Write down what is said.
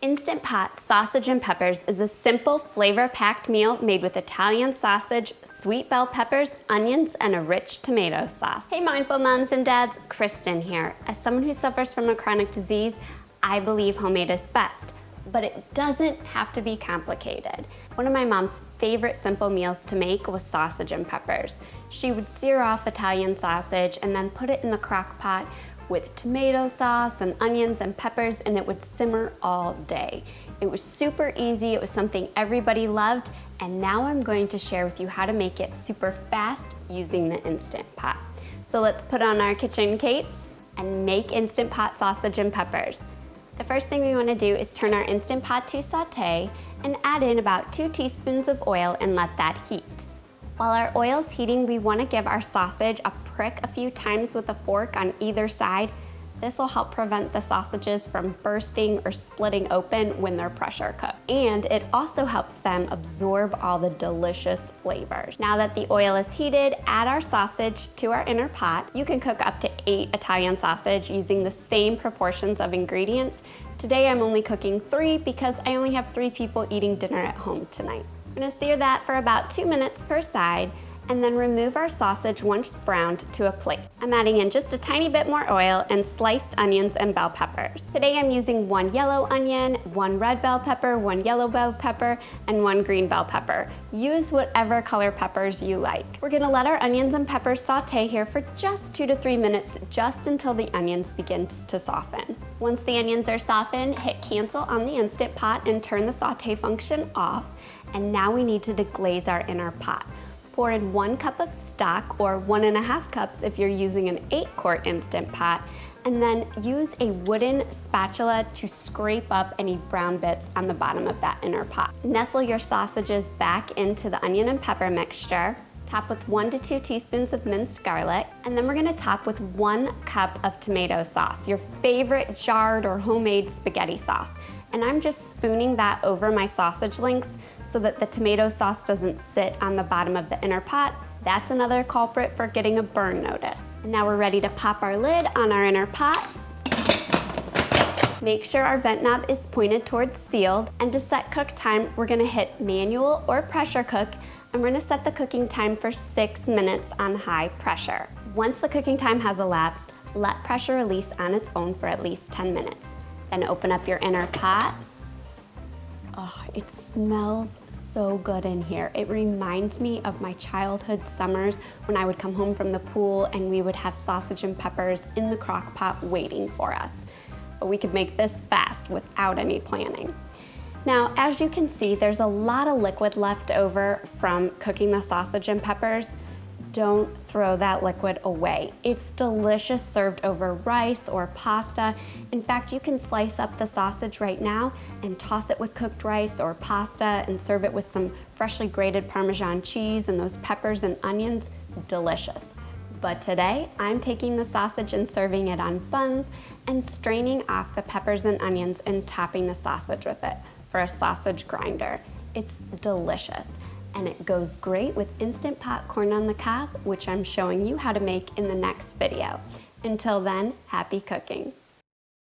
Instant Pot sausage and peppers is a simple, flavor-packed meal made with Italian sausage, sweet bell peppers, onions, and a rich tomato sauce. Hey mindful moms and dads, Kristen here. As someone who suffers from a chronic disease, I believe homemade is best, but it doesn't have to be complicated. One of my mom's favorite simple meals to make was sausage and peppers. She would sear off Italian sausage and then put it in the crock pot with tomato sauce and onions and peppers, and it would simmer all day. It was super easy, it was something everybody loved, and now I'm going to share with you how to make it super fast using the Instant Pot. So let's put on our kitchen capes and make Instant Pot sausage and peppers. The first thing we want to do is turn our Instant Pot to saute and add in about 2 teaspoons of oil and let that heat. While our oil's heating, we want to give our sausage a prick a few times with a fork on either side. This will help prevent the sausages from bursting or splitting open when they're pressure cooked. And it also helps them absorb all the delicious flavors. Now that the oil is heated, add our sausage to our inner pot. You can cook up to 8 Italian sausage using the same proportions of ingredients. Today I'm only cooking 3 because I only have 3 people eating dinner at home tonight. I'm gonna sear that for about 2 minutes per side and then remove our sausage once browned to a plate. I'm adding in just a tiny bit more oil and sliced onions and bell peppers. Today I'm using 1 yellow onion, 1 red bell pepper, 1 yellow bell pepper, and 1 green bell pepper. Use whatever color peppers you like. We're gonna let our onions and peppers saute here for just 2 to 3 minutes, just until the onions begin to soften. Once the onions are softened, hit cancel on the Instant Pot and turn the saute function off. And now we need to deglaze our inner pot. Pour in 1 cup of stock, or 1.5 cups if you're using an 8-quart Instant Pot, and then use a wooden spatula to scrape up any brown bits on the bottom of that inner pot. Nestle your sausages back into the onion and pepper mixture. Top with 1 to 2 teaspoons of minced garlic, and then we're gonna top with 1 cup of tomato sauce, your favorite jarred or homemade spaghetti sauce. And I'm just spooning that over my sausage links so that the tomato sauce doesn't sit on the bottom of the inner pot. That's another culprit for getting a burn notice. And now we're ready to pop our lid on our inner pot. Make sure our vent knob is pointed towards sealed, and to set cook time, we're gonna hit manual or pressure cook, and we're gonna set the cooking time for 6 minutes on high pressure. Once the cooking time has elapsed, let pressure release on its own for at least 10 minutes. Then open up your inner pot. Oh, it smells so good in here. It reminds me of my childhood summers when I would come home from the pool and we would have sausage and peppers in the crock pot waiting for us. But we could make this fast without any planning. Now, as you can see, there's a lot of liquid left over from cooking the sausage and peppers. Don't throw that liquid away. It's delicious served over rice or pasta. In fact, you can slice up the sausage right now and toss it with cooked rice or pasta and serve it with some freshly grated Parmesan cheese and those peppers and onions. Delicious. But today, I'm taking the sausage and serving it on buns and straining off the peppers and onions and topping the sausage with it for a sausage grinder. It's delicious. And it goes great with Instant Pot corn on the cob, which I'm showing you how to make in the next video. Until then, happy cooking.